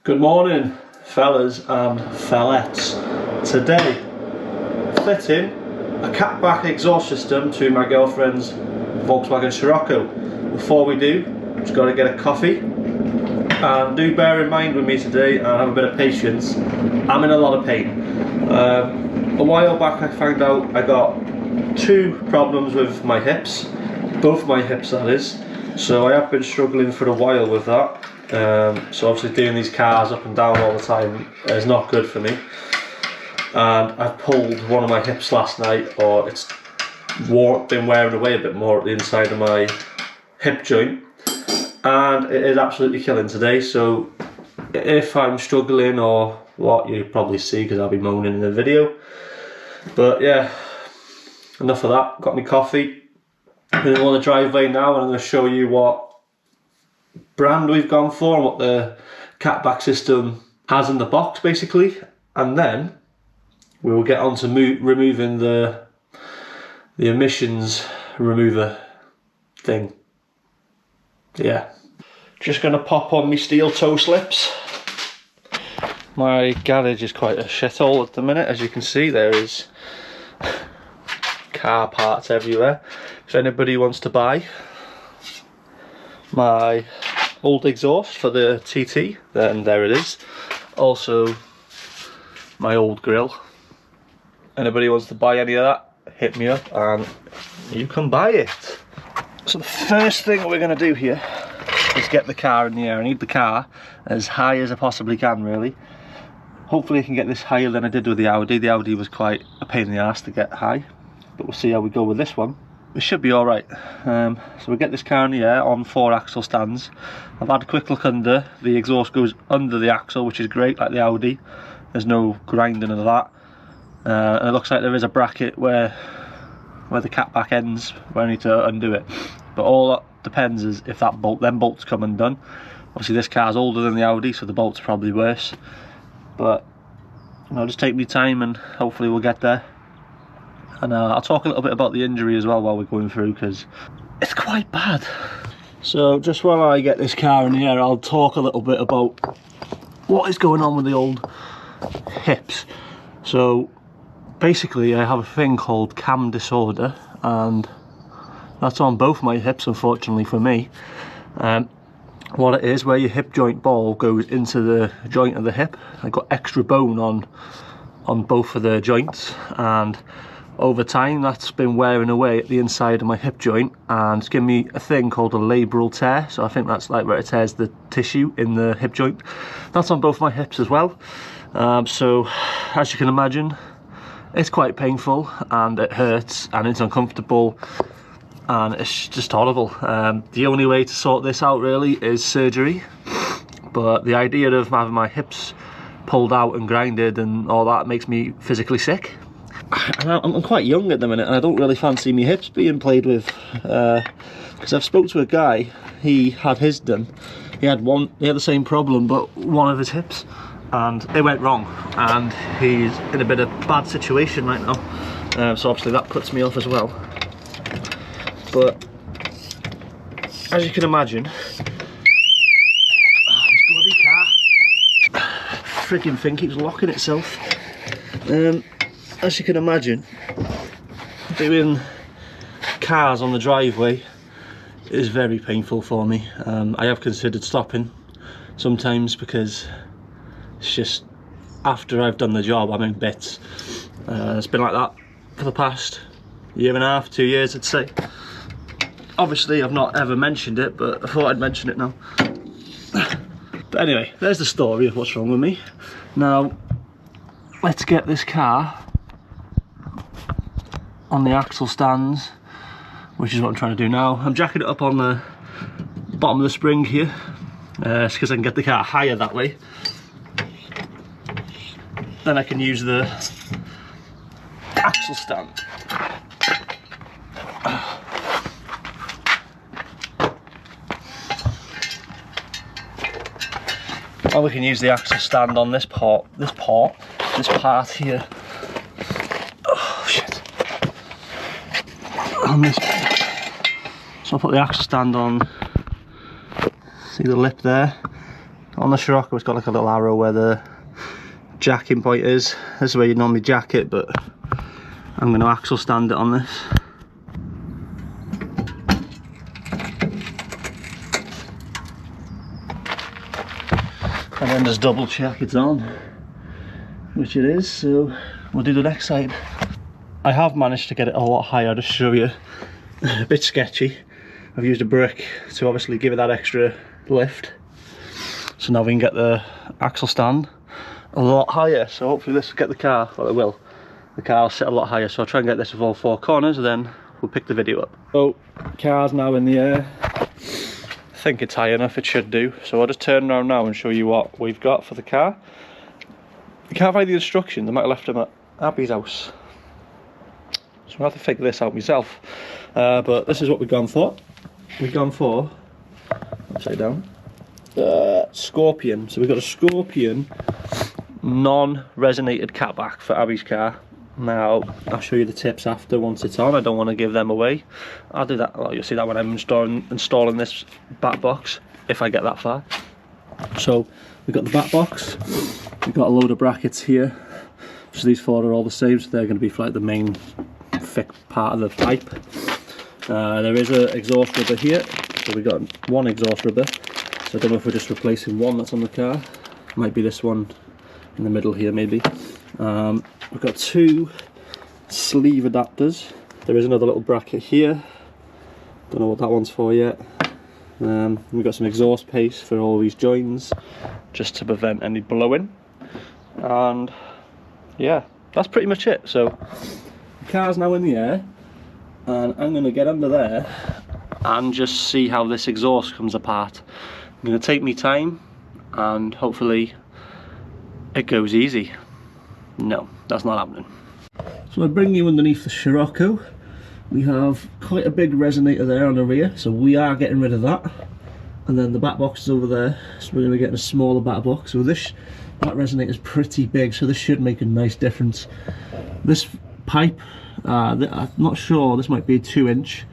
Good morning, fellas and fellettes. Today, fitting a catback exhaust system to my girlfriend's Volkswagen Scirocco. Before we do, just got to get a coffee. And do bear in mind with me today and have a bit of patience. I'm in a lot of pain. A while back I found out I got two problems with my hips. Both my hips, that is. So I have been struggling for a while with that. So obviously doing these cars up and down all the time is not good for me. And I've pulled one of my hips last night, or it's been wearing away a bit more at the inside of my hip joint. And it is absolutely killing today, so if I'm struggling or what, you probably see because I'll be moaning in the video. But yeah, enough of that. Got me coffee. I'm on the driveway now and I'm going to show you what brand we've gone for and what the catback system has in the box basically, and then we will get on to removing the emissions remover thing. Yeah, just going to pop on my steel toe slips. My garage is quite a shithole at the minute. As you can see, there is car parts everywhere. If anybody wants to buy my old exhaust for the TT, then there it is. Also my old grill. Anybody wants to buy any of that, hit me up and you can buy it. So the first thing we're going to do here is get the car in the air. I need the car as high as I possibly can, really. Hopefully I can get this higher than I did with the Audi. The Audi was quite a pain in the ass to get high, but we'll see how we go with this one. It should be alright. So we'll get this car in the air on 4 axle stands. I've had a quick look under. The exhaust goes under the axle, which is great, like the Audi. There's no grinding of that. And it looks like there is a bracket where the catback ends, where I need to undo it. But all that depends is if them bolts come undone. Obviously this car's older than the Audi, so the bolts are probably worse. But I'll just take my time and hopefully we'll get there. And I'll talk a little bit about the injury as well while we're going through, because it's quite bad. So just while I get this car in the air, I'll talk a little bit about what is going on with the old hips. So basically I have a thing called cam disorder, and that's on both my hips, unfortunately for me. What it is, where your hip joint ball goes into the joint of the hip, I've got extra bone on both of the joints, and over time that's been wearing away at the inside of my hip joint and it's given me a thing called a labral tear. So I think that's like where it tears the tissue in the hip joint. That's on both my hips as well. So as you can imagine, it's quite painful and it hurts and it's uncomfortable and it's just horrible. The only way to sort this out really is surgery, but the idea of having my hips pulled out and grinded and all that makes me physically sick. I'm quite young at the minute and I don't really fancy my hips being played with, because I've spoke to a guy, he had his done. He had the same problem, but one of his hips, and it went wrong and he's in a bit of bad situation right now. So obviously that puts me off as well. But as you can imagine, this bloody car, frigging thing keeps locking itself. As you can imagine, doing cars on the driveway is very painful for me. I have considered stopping sometimes because it's just, after I've done the job, I'm in bits. It's been like that for the past year and a half, 2 years I'd say. Obviously I've not ever mentioned it, but I thought I'd mention it now. But anyway, there's the story of what's wrong with me. Now, let's get this car on the axle stands, which is what I'm trying to do now. I'm jacking it up on the bottom of the spring here, because I can get the car higher that way. Then I can use the axle stand. Or we can use the axle stand on this part here. Oh shit. On this. So I'll put the axle stand on, see the lip there, On the Scirocco it's got like a little arrow where the jacking point is. This is where you normally jack it, but I'm going to axle stand it on this. And then just double check it's on, which it is, so we'll do the next side. I have managed to get it a lot higher to show you. A bit sketchy. I've used a brick to obviously give it that extra lift. So now we can get the axle stand a lot higher, so hopefully this will get the car, well it will. The car will sit a lot higher, so I'll try and get this with all four corners and then we'll pick the video up. So, car's now in the air. I think it's high enough, it should do. So I'll just turn around now and show you what we've got for the car. You can't find the instructions, I might have left them at Abby's house. So I'll have to figure this out myself. But this is what we've gone for. We've gone for, upside down, Scorpion. So we've got a Scorpion non-resonated catback for Abby's car. Now I'll show you the tips after once it's on. I don't want to give them away. I'll do that, well, you'll see that when I'm installing this back box, if I get that far. So we've got the back box, we've got a load of brackets here. So these four are all the same, so they're going to be for like the main thick part of the pipe. There is an exhaust rubber here, so we've got one exhaust rubber. So I don't know if we're just replacing one that's on the car. Might be this one in the middle here maybe. We've got two sleeve adapters. There is another little bracket here. Don't know what that one's for yet. We've got some exhaust paste for all these joins, just to prevent any blowing. And yeah, that's pretty much it. So the car's now in the air, and I'm going to get under there and just see how this exhaust comes apart. I'm going to take me time and hopefully it goes easy. No, that's not happening. So I bring you underneath the Scirocco. We have quite a big resonator there on the rear, so we are getting rid of that. And then the back box is over there, so we're going to get a smaller back box. So that resonator is pretty big, so this should make a nice difference. This pipe, I'm not sure, this might be a 2-inch.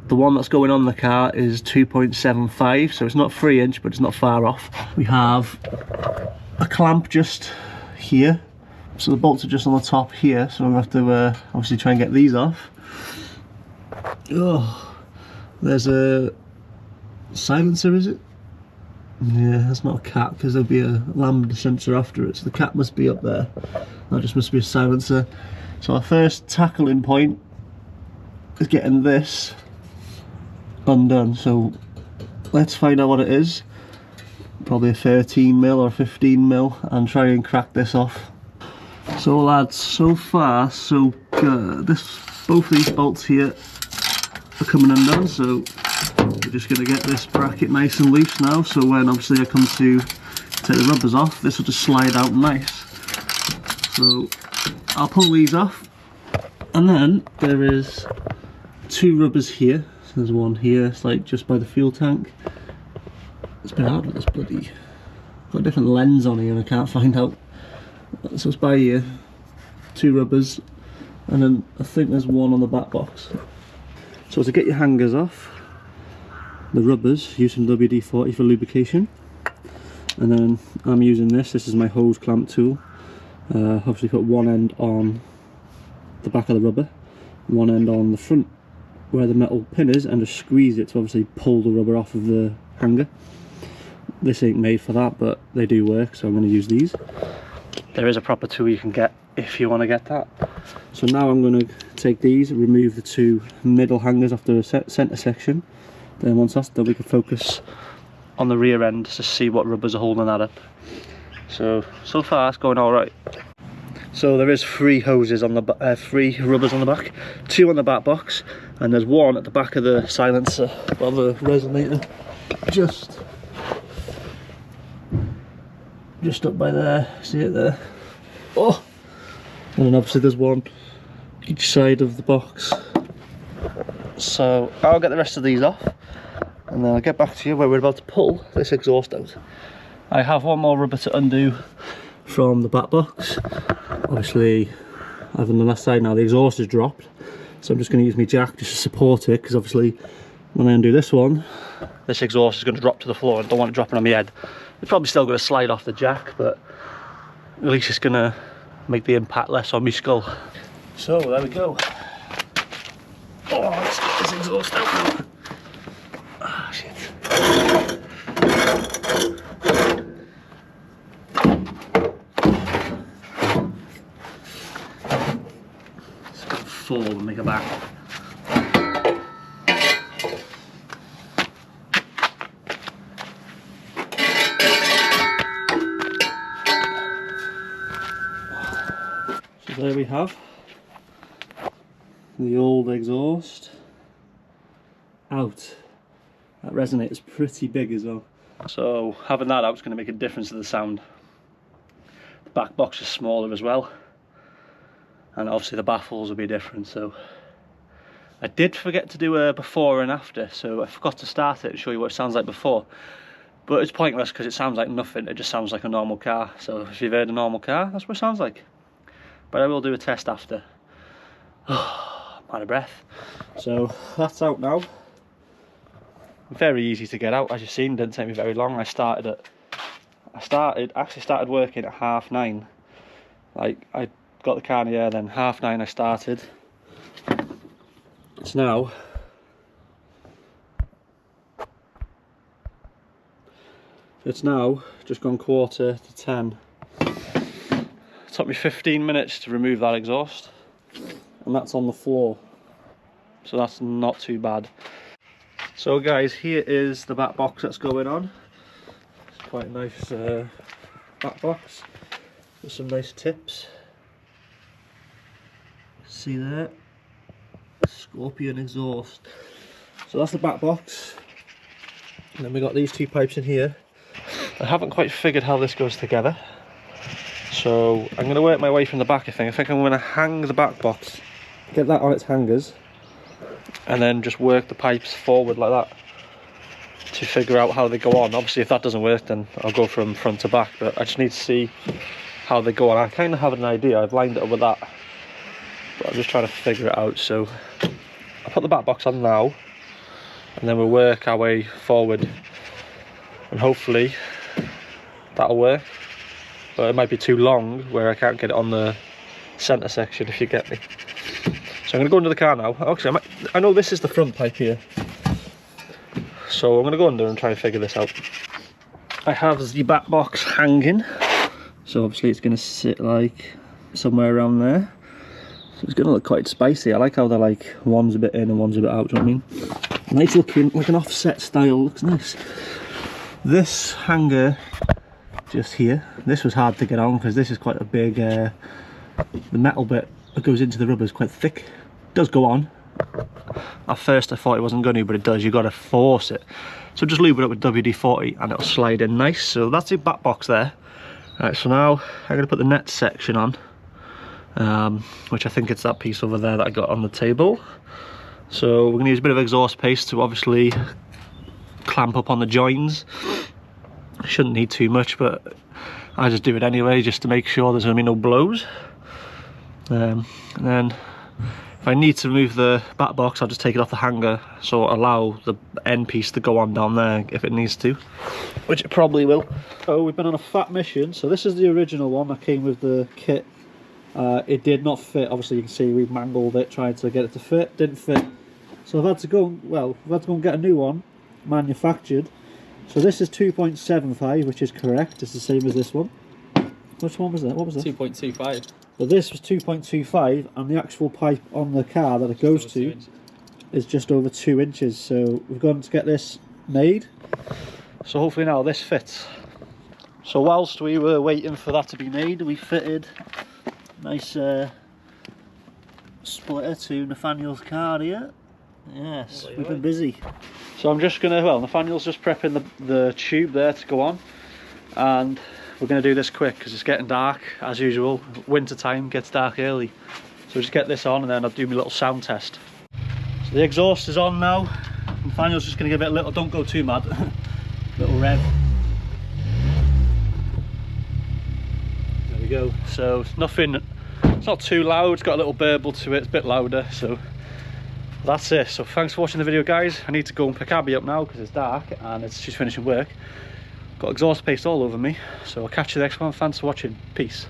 The one that's going on the car is 2.75, so it's not 3-inch, but it's not far off. We have a clamp just here, so the bolts are just on the top here, so I'm going to have to obviously try and get these off. Oh, there's a silencer, is it? Yeah, that's not a cat, because there'll be a lambda sensor after it, so the cat must be up there. That just must be a silencer. So our first tackling point is getting this undone, so let's find out what it is. Probably a 13mm or 15mm, and try and crack this off. So lads, so far so good. Both these bolts here are coming undone, so we're just going to get this bracket nice and loose now, so when obviously I come to take the rubbers off, this will just slide out nice. So I'll pull these off, and then there is two rubbers here. So there's one here, it's like just by the fuel tank. It's been hard with this bloody, got a different lens on here and I can't find out. So it's by here, two rubbers, and then I think there's one on the back box. So to get your hangers off the rubbers, use some WD-40 for lubrication, and then I'm using this is my hose clamp tool. Obviously put one end on the back of the rubber, one end on the front where the metal pin is, and just squeeze it to obviously pull the rubber off of the hanger. This ain't made for that, but they do work, so I'm going to use these. There is a proper tool you can get if you want to get that. So now I'm going to take these, remove the two middle hangers off the centre section. Then once that's done, we can focus on the rear end to see what rubbers are holding that up. So far it's going alright. So there is three hoses on the three rubbers on the back, two on the back box, and there's one at the back of the silencer, well, the resonator, just up by there. See it there? Oh, and then obviously there's one each side of the box. So I'll get the rest of these off, and then I'll get back to you where we're about to pull this exhaust out. I have one more rubber to undo from the back box. Obviously, I've done the left side now, the exhaust has dropped, so I'm just going to use my jack just to support it, because obviously When I undo this one, this exhaust is going to drop to the floor. I don't want it dropping on my head. It's probably still going to slide off the jack, but at least it's going to make the impact less on my skull. So there we go. Oh, let's get this exhaust out. Ah, shit. It's going to fall and make a bang. So there we have the old exhaust out. That resonator's pretty big as well. So having that out is going to make a difference to the sound. The back box is smaller as well, and obviously the baffles will be different. So I did forget to do a before and after, so I forgot to start it and show you what it sounds like before. But it's pointless because it sounds like nothing, it just sounds like a normal car. So if you've heard a normal car, that's what it sounds like. But I will do a test after. I'm out of breath. So that's out now. Very easy to get out, as you've seen. Didn't take me very long. I actually started working at 9:30. Like, I got the car in the air, then 9:30 I started. It's now just gone 9:45. It took me 15 minutes to remove that exhaust, and that's on the floor, so that's not too bad. So guys, here is the back box that's going on. It's quite a nice back box with some nice tips. See there? Scorpion exhaust. So that's the back box. And then we got these two pipes in here. I haven't quite figured how this goes together, so I'm going to work my way from the back. I think I'm going to hang the back box, get that on its hangers, and then just work the pipes forward like that to figure out how they go on. Obviously if that doesn't work, then I'll go from front to back, but I just need to see how they go on. I kind of have an idea. I've lined it up with that, but I'm just trying to figure it out. So I'll put the back box on now, and then we'll work our way forward, and hopefully that'll work. But it might be too long where I can't get it on the centre section, if you get me. So I'm going to go under the car now. Actually, I know this is the front pipe here, so I'm going to go under and try and figure this out. I have the back box hanging, so obviously it's going to sit like somewhere around there. So it's going to look quite spicy. I like how they're like, one's a bit in and one's a bit out, do you know what I mean? Nice looking, like an offset style, looks nice. This hanger just here, this was hard to get on because this is quite a big, the metal bit that goes into the rubber is quite thick. It does go on. At first I thought it wasn't going to, but it does. You've got to force it. So just lube it up with WD-40 and it'll slide in nice. So that's the back box there. Right, so now I'm going to put the net section on, which I think it's that piece over there that I got on the table. So we're going to use a bit of exhaust paste to obviously clamp up on the joins. Shouldn't need too much, but I just do it anyway just to make sure there's going to be no blows. And then if I need to remove the back box, I'll just take it off the hanger, so it'll allow the end piece to go on down there if it needs to, which it probably will. So we've been on a fat mission. So this is the original one that came with the kit. It did not fit. Obviously you can see we mangled it trying to get it to fit. Didn't fit. So I've had to go, well, I've had to go and get a new one manufactured. So this is 2.75, which is correct. It's the same as this one. Which one was that? What was that? 2.25. So this was 2.25, and the actual pipe on the car that it goes to is just over 2 inches. So we've gone to get this made. So hopefully now this fits. So whilst we were waiting for that to be made, we fitted a nice splitter to Nathaniel's car here. Yes, we've been busy. So I'm just gonna, well, Nathaniel's just prepping the tube there to go on, and we're gonna do this quick because it's getting dark as usual. Winter time gets dark early, so just get this on and then I'll do my little sound test. So the exhaust is on now. Nathaniel's just gonna give it a little, don't go too mad, little rev. There we go. So it's nothing, it's not too loud. It's got a little burble to it. It's a bit louder, so That's it. So thanks for watching the video, guys. I need to go and pick Abby up now because it's dark and she's finishing work. Got exhaust paste all over me. So I'll catch you next one. Thanks for watching. Peace.